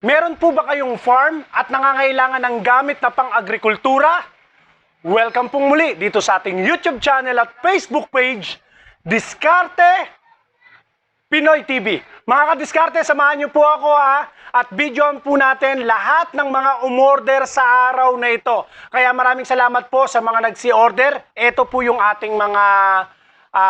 Meron po ba kayong farm at nangangailangan ng gamit na pang-agrikultura? Welcome pong muli dito sa ating YouTube channel at Facebook page, Diskarte Pinoy TV. Mga kadiskarte, samahan niyo po ako at videoan po natin lahat ng mga umorder sa araw na ito. Kaya maraming salamat po sa mga nagsi-order. Ito po yung ating mga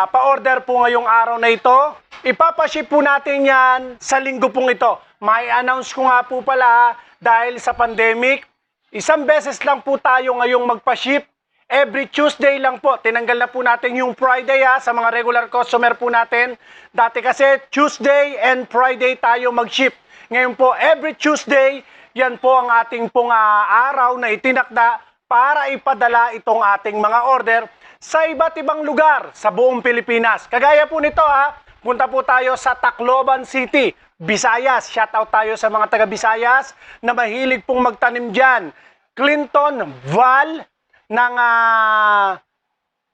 pa-order po ngayong araw na ito. Ipapaship po natin yan sa linggo pong ito. May announce ko nga po pala dahil sa pandemic, isang beses lang po tayo ngayong magpa-ship. Every Tuesday lang po. Tinanggal na po natin yung Friday sa mga regular customer po natin. Dati kasi Tuesday and Friday tayo mag-ship. Ngayon po, every Tuesday, yan po ang ating pong araw na itinakda para ipadala itong ating mga order sa iba't ibang lugar sa buong Pilipinas. Kagaya po nito punta po tayo sa Tacloban City, Visayas. Shoutout tayo sa mga taga Visayas na mahilig pong magtanim dyan. Clinton Val ng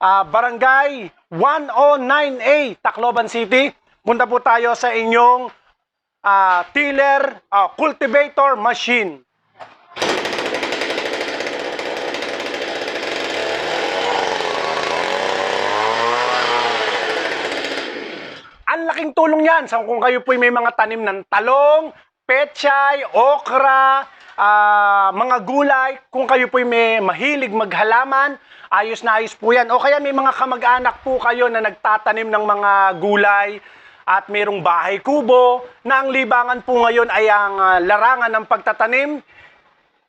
Barangay 109A, Tacloban City. Punta po tayo sa inyong tiller, cultivator machine. Ang laking tulong yan kung kayo po may mga tanim ng talong, pechay, okra, mga gulay. Kung kayo po may mahilig maghalaman, ayos na ayos po yan. O kaya may mga kamag-anak po kayo na nagtatanim ng mga gulay at mayroong bahay kubo na ang libangan po ngayon ay ang larangan ng pagtatanim.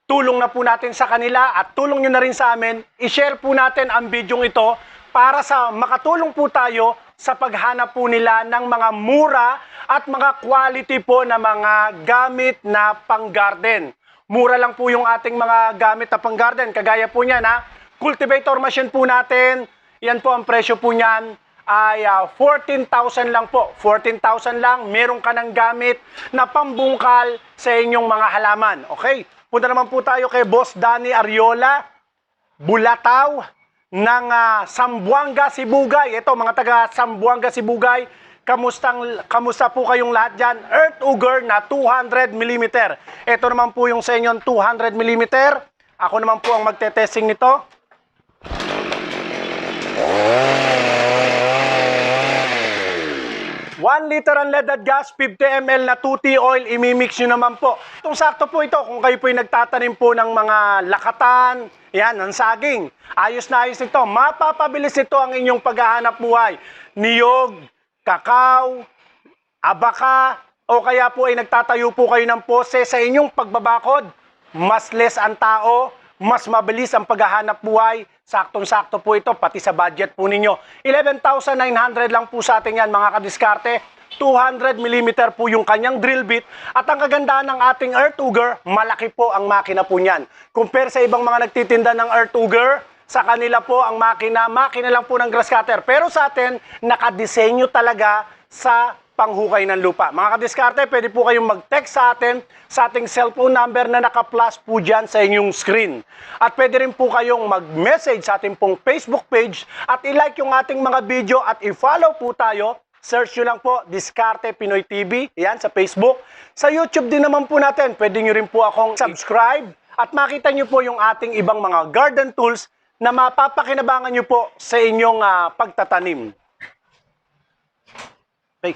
Tulong na po natin sa kanila at tulong nyo na rin sa amin. I-share po natin ang video ito para sa makatulong po tayo sa paghanap po nila ng mga mura at mga quality po na mga gamit na pang-garden. Mura lang po yung ating mga gamit na pang-garden. Kagaya po niyan, cultivator machine po natin. Yan po ang presyo po niyan ay 14,000 lang po. 14,000 lang, meron ka ng gamit na pambungkal sa inyong mga halaman. Okay? Punta naman po tayo kay Boss Danny Ariola, Bulataw, ng Zamboanga, Sibugay. Ito, mga taga Zamboanga, Sibugay, kamusta po kayong lahat dyan? Earth Auger na 200 mm. Ito naman po yung sa inyong 200 mm. Ako naman po ang magte-testing nito. One liter unleaded gas, 50 ml na tutti oil, imimix nyo naman po. Itong sakto po ito kung kayo po nagtatanim po ng mga lakatan, yan, ng saging. Ayos na ayos ito. Mapapabilis ito ang inyong paghahanap buhay. Niyog, kakao, abaka, o kaya po ay nagtatayo po kayo ng pose sa inyong pagbabakod. Mas less ang tao, mas mabilis ang paghahanap buhay. Saktong-sakto po ito, pati sa budget po ninyo. 11,900 lang po sa atin yan, mga kadiskarte. 200 mm po yung kanyang drill bit. At ang kagandahan ng ating Earth Auger, malaki po ang makina po niyan. Compare sa ibang mga nagtitinda ng Earth Auger, sa kanila po ang makina lang po ng grass cutter. Pero sa atin, nakadesenyo talaga sa panghukay ng lupa. Mga kadiskarte, pwede po kayong mag-text sa atin sa ating cellphone number na naka-plus po dyan sa inyong screen. At pwede rin po kayong mag-message sa ating pong Facebook page at i-like yung ating mga video at i-follow po tayo. Search nyo lang po, Diskarte Pinoy TV, yan sa Facebook. Sa YouTube din naman po natin, pwede nyo rin po akong subscribe at makita nyo po yung ating ibang mga garden tools na mapapakinabangan nyo po sa inyong pagtatanim. Okay.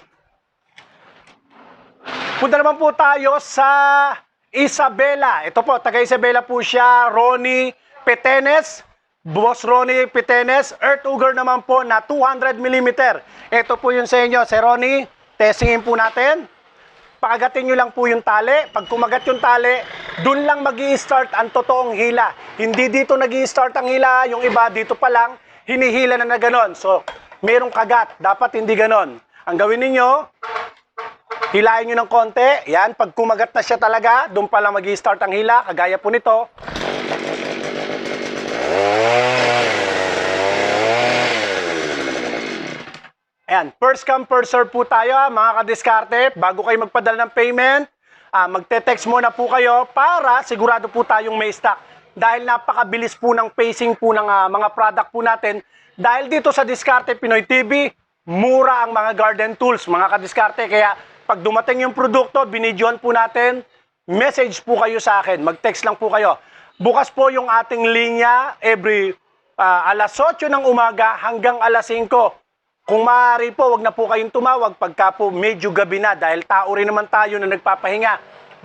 Punta naman po tayo sa Isabela. Ito po, taga Isabela po siya, Ronnie Petenes. Boss Ronnie Petenes, Earth Auger naman po na 200 mm. Ito po yung sa inyo, Sir Ronnie. Testingin po natin. Pakagatin nyo lang po yung tali. Pag kumagat yung tali, dun lang mag-i-start ang totoong hila. Hindi dito nag-i-start ang hila. Yung iba, dito pa lang, hinihila na ganon. So, merong kagat. Dapat hindi ganon. Ang gawin ninyo, hilahin nyo ng konti. Yan, pag kumagat na siya talaga, dun pa lang mag-i-start ang hila. Kagaya po nito. Ayan, first come, first serve po tayo mga kadiskarte. Bago kayo magpadala ng payment, magte-text muna po kayo para sigurado po tayong may stock. Dahil napakabilis po ng pacing po ng mga product po natin. Dahil dito sa Diskarte Pinoy TV, mura ang mga garden tools, mga kadiskarte. Kaya pag dumating yung produkto, binidyohan po natin, message po kayo sa akin. Mag-text lang po kayo. Bukas po yung ating linya every alas 8 ng umaga hanggang alas 5. Kung maaari po, wag na po kayong tumawag pagka po medyo gabi na dahil tao rin naman tayo na nagpapahinga.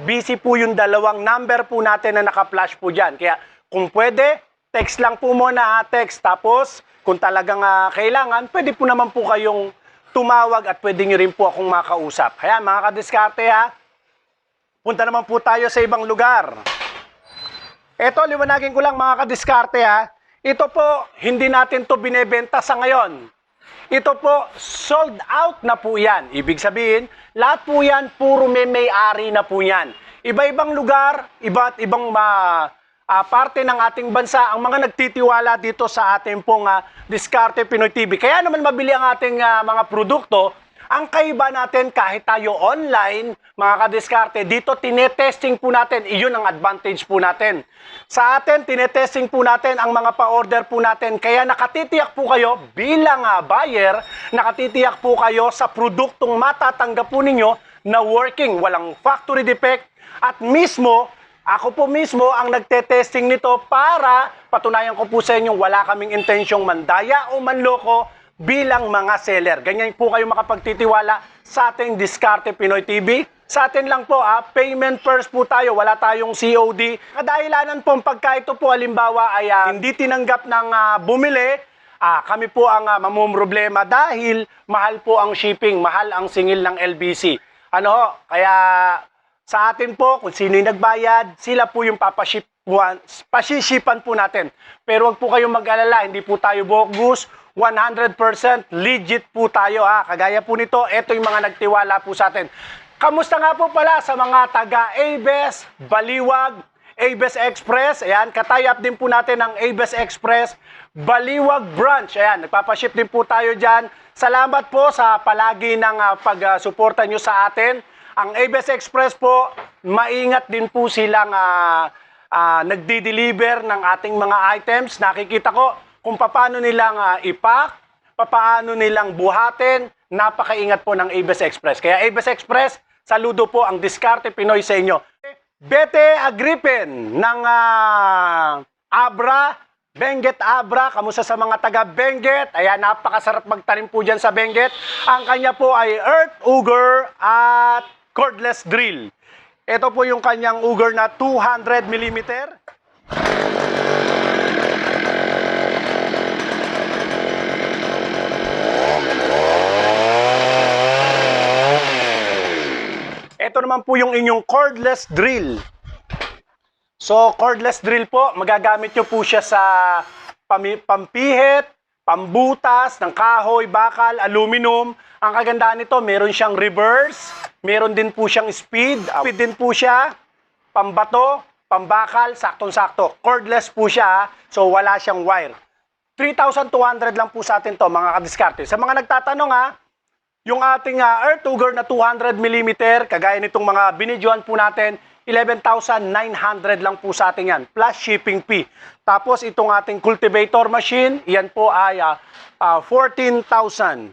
Busy po yung dalawang number po natin na naka-flash po dyan. Kaya kung pwede, text lang po muna, text. Tapos, kung talagang kailangan, pwede po naman po kayong tumawag at pwede nyo rin po akong makausap. Kaya mga kadiskarte ha, punta naman po tayo sa ibang lugar. Ito, liwanagin ko lang mga kadiskarte ha. Ito po, hindi natin to binebenta sa ngayon. Ito po, sold out na po yan. Ibig sabihin, lahat po yan, puro may-ari na po yan. Iba-ibang lugar, iba't ibang parte ng ating bansa, ang mga nagtitiwala dito sa ating pong Diskarte Pinoy TV. Kaya naman mabili ang ating mga produkto. Ang kaiba natin kahit tayo online, mga kadiskarte, dito tinetesting po natin. Iyon ang advantage po natin. Sa atin, tinetesting po natin ang mga pa-order po natin. Kaya nakatitiyak po kayo bilang buyer, nakatitiyak po kayo sa produktong matatanggap po ninyo na working, walang factory defect. At mismo, ako po mismo ang nagtetesting nito para patunayan ko po sa inyo wala kaming intensyong mandaya o manloko bilang mga seller. Ganyan po kayo makapagtitiwala sa ating Diskarte Pinoy TV. Sa atin lang po, payment first po tayo. Wala tayong COD. Kadahilanan po pagka ito po halimbawa ay hindi tinanggap ng bumili, kami po ang mamumroblema dahil mahal po ang shipping, mahal ang singil ng LBC. Kaya sa atin po, kung sino yung nagbayad, sila po yung pasishipan po natin. Pero wag po kayong mag-alala, hindi po tayo bogus. 100% legit po tayo Kagaya po nito, ito yung mga nagtiwala po sa atin. Kamusta nga po pala sa mga taga ABES, Baliwag, ABES Express. Ayan, katay-up din po natin ang ABES Express, Baliwag Branch. Ayan, nagpapaship din po tayo dyan. Salamat po sa palagi ng pag-suporta nyo sa atin. Ang ABES Express po, maingat din po silang nagdi-deliver ng ating mga items. Nakikita ko kung paano nilang ipack, paano nilang buhatin, napakaingat po ng ABES Express. Kaya ABES Express, saludo po ang Diskarte Pinoy sa inyo. Bete Agripin ng Abra, Benguet Abra, kamusta sa mga taga Benguet? Ayan, napakasarap magtanim po dyan sa Benguet. Ang kanya po ay Earth Auger at Cordless Drill. Ito po yung kanyang auger na 200mm. Ito naman po yung inyong cordless drill. So, cordless drill po, magagamit nyo po siya sa pampihit, pambutas ng kahoy, bakal, aluminum. Ang kagandahan nito, meron siyang reverse, meron din po siyang speed, din po siya, pambato, pambakal, saktong-sakto. Cordless po siya, so wala siyang wire. 3,200 lang po sa atin to, mga kadiskarte. Sa mga nagtatanong yung ating Earth Auger na 200mm, kagaya nitong mga binidyoan po natin, 11,900 lang po sa atin yan, plus shipping fee. Tapos itong ating cultivator machine, yan po ay 14,000.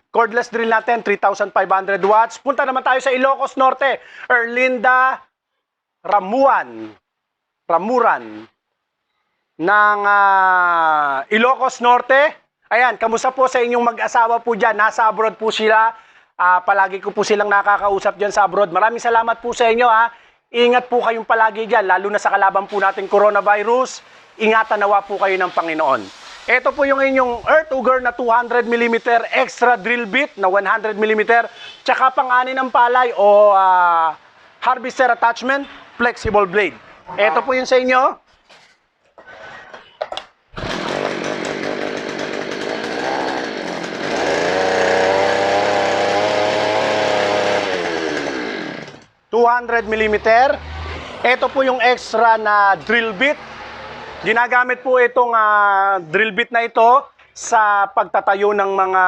Cordless drill natin, 3,500 watts. Punta naman tayo sa Ilocos Norte, Erlinda Ramuran ng Ilocos Norte. Ayan, kamusta po sa inyong mag-asawa po dyan? Nasa abroad po sila. Palagi ko po silang nakakausap dyan sa abroad. Maraming salamat po sa inyo Ingat po kayong palagi dyan, lalo na sa kalaban po nating coronavirus. Ingatan nawa po kayo ng Panginoon. Ito po yung inyong Earth Auger na 200mm extra drill bit na 100mm, tsaka pang-ani ng palay o harvester attachment, flexible blade. Ito po yun sa inyo. $200mm. Ito po yung extra na drill bit. Ginagamit po itong drill bit na ito sa pagtatayo ng mga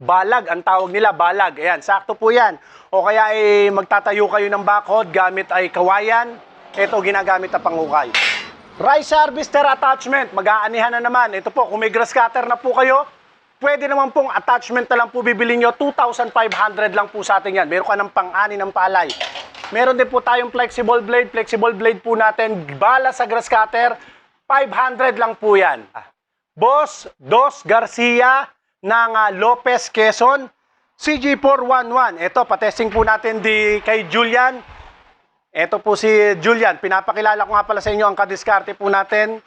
balag. Ang tawag nila balag. Ayan, sakto po yan. O kaya magtatayo kayo ng backhoe gamit ay kawayan. Ito ginagamit na panghukay. Rice harvester attachment. Mag-aanihan na naman. Ito po, kung may grass cutter na po kayo, pwede naman pong attachment na lang po bibili nyo. 2,500 lang po sa atin yan. Meron ka ng pang-ani ng palay. Meron din po tayong flexible blade. Flexible blade po natin, bala sa grass cutter, 500 lang po yan. Boss Dos Garcia ng Lopez, Quezon, CG411. Ito, patesting po natin kay Julian. Ito po si Julian. Pinapakilala ko nga pala sa inyo ang kadiskarte po natin.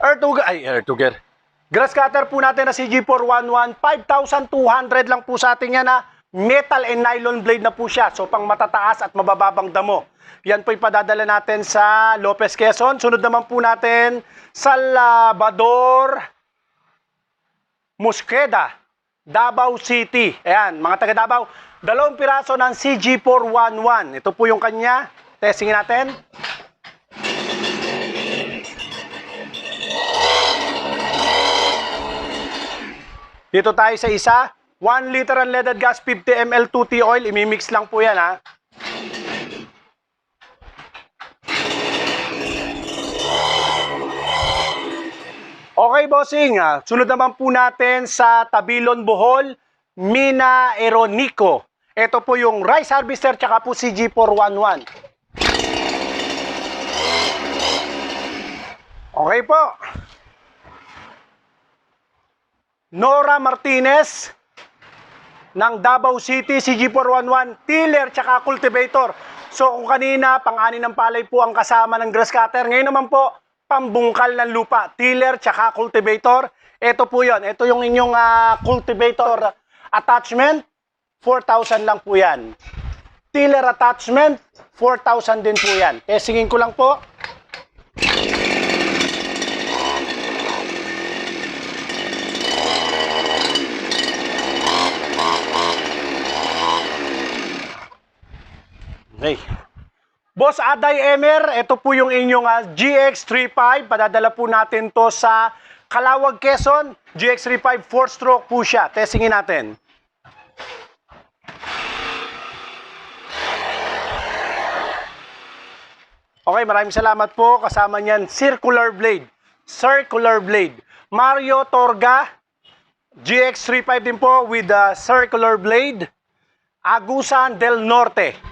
Air-to-Gear. Grass cutter po natin na CG411, 5,200 lang po sa atin yan na metal and nylon blade na po siya. So pang matataas at mabababang damo. Yan po ipadadala natin sa Lopez, Quezon. Sunod naman po natin Salvador Mosqueda, Davao City. Ayan, mga taga Davao. 2 piraso ng CG411. Ito po yung kanya. Testingin natin. Dito tayo sa isa. 1 liter unleaded gas, 50 ml 2T oil. Imimix lang po yan, ha. Okay, bossing. Sunod naman po natin sa Tabilon, Bohol, Mina Eronico. Ito po yung rice harvester tsaka po CG411. Okay po. Nora Martinez ng Davao City, CG411, tiller tsaka cultivator. So kung kanina, pang-ani ng palay po ang kasama ng grass cutter. Ngayon naman po, pambungkal ng lupa, tiller tsaka cultivator. Ito po yon. Ito yung inyong cultivator attachment, 4,000 lang po yan. Tiller attachment, 4,000 din po yan. Testingin ko lang po. Okay. Boss Aday Emer, ito po yung inyong GX35. Padadala po natin to sa Calawag, Quezon. GX35 4-stroke po siya. Testingin natin. Okay, maraming salamat po. Kasama niyan, circular blade. Circular blade. Mario Torga, GX35 din po with circular blade. Agusan del Norte.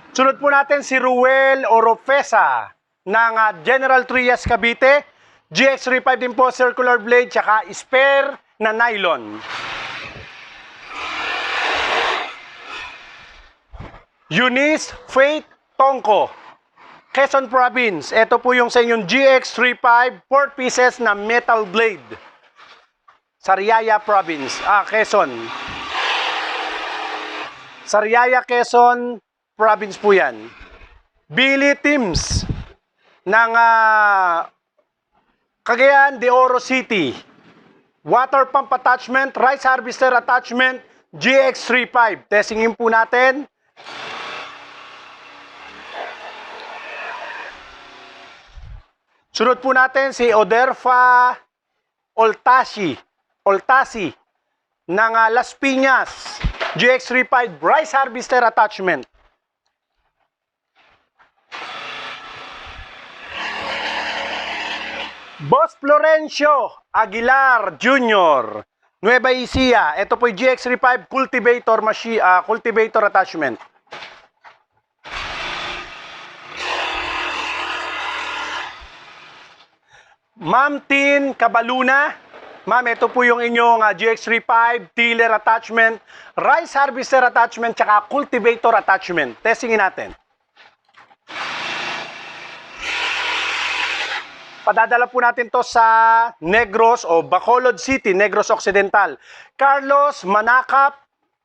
Sunod po natin si Ruel Oropesa ng General Trias, Cavite. GX35 din po, circular blade, tsaka spare na nylon. Eunice Faith Tongko, Quezon Province. Ito po yung sa inyong GX35, 4 pieces na metal blade. Sariaya Province, Quezon. Sariaya, Quezon Province po yan. Billy Tims ng Cagayan de Oro City. Water pump attachment, rice harvester attachment, GX35. Testingin po natin. Sunod po natin si Oderfa Oltasi ng Las Piñas. GX35 rice harvester attachment. Boss Florencio Aguilar Jr., Nueva Ecija. Ito po yung GX35 cultivator machine, cultivator attachment. Ma'am Tin Cabaluna. Ma'am, ito po yung inyong GX35 tiller attachment, rice harvester attachment, tsaka cultivator attachment. Testingin natin. Padadala po natin to sa Negros o Bacolod City, Negros Occidental. Carlos Manacap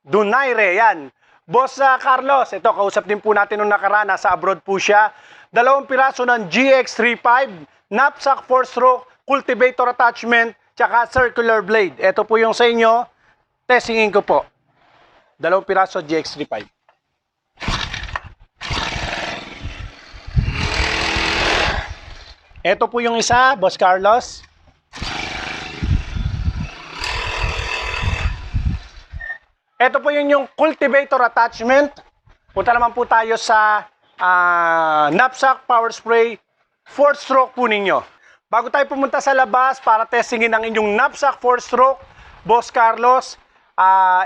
Dunaire, yan. Boss Carlos, ito, kausap din po natin nung nakaraan, nasa abroad po siya. 2 piraso ng GX35, knapsack 4-stroke, cultivator attachment, tsaka circular blade. Ito po yung sa inyo, testingin ko po. 2 piraso GX35. Ito po yung isa, Boss Carlos. Ito po yung cultivator attachment. Punta naman po tayo sa knapsack, power spray, 4-stroke po ninyo. Bago tayo pumunta sa labas para testingin ang inyong knapsack 4-stroke, Boss Carlos,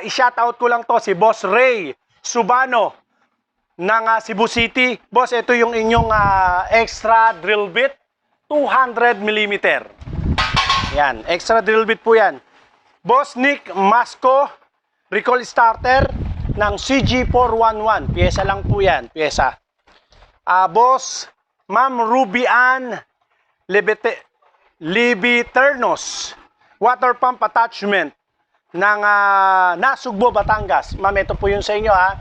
i-shoutout ko lang to si Boss Ray Subano ng Cebu City. Boss, ito yung inyong extra drill bit, 200 mm. Yan, extra drill bit po yan. Boss Nick Masco, recoil starter ng CG411. Pyesa lang po yan, pyesa. Boss Ma'am Ruby Ann Libiternos, water pump attachment ng Nasugbo, Batangas. Ma'am, ito po yun sa inyo ha.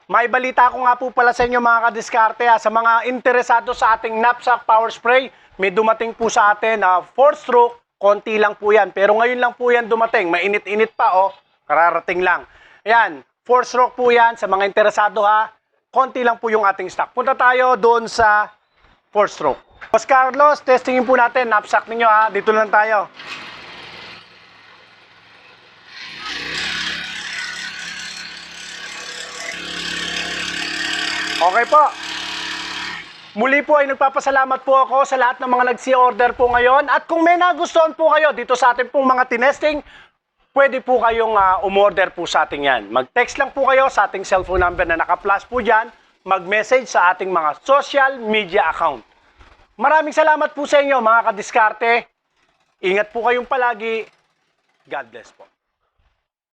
May balita ko nga po pala sa inyo mga kadiskarte sa mga interesado sa ating knapsack power spray. May dumating po sa atin na 4-stroke, konti lang po yan. Pero ngayon lang po yan dumating, mainit-init pa kararating lang. Ayan, 4-stroke po yan sa mga interesado ha. Konti lang po yung ating stock. Punta tayo doon sa 4-stroke. Boss Carlos, testingin po natin, knapsack ninyo ha. Dito lang tayo. Okay po. Muli po ay nagpapasalamat po ako sa lahat ng mga nagsi-order po ngayon. At kung may nagustuhan po kayo dito sa ating pong mga tinesting, pwede po kayong umorder po sa ating yan. Mag-text lang po kayo sa ating cellphone number na naka-flash po dyan. Mag-message sa ating mga social media account. Maraming salamat po sa inyo mga kadiskarte. Ingat po kayong palagi. God bless po.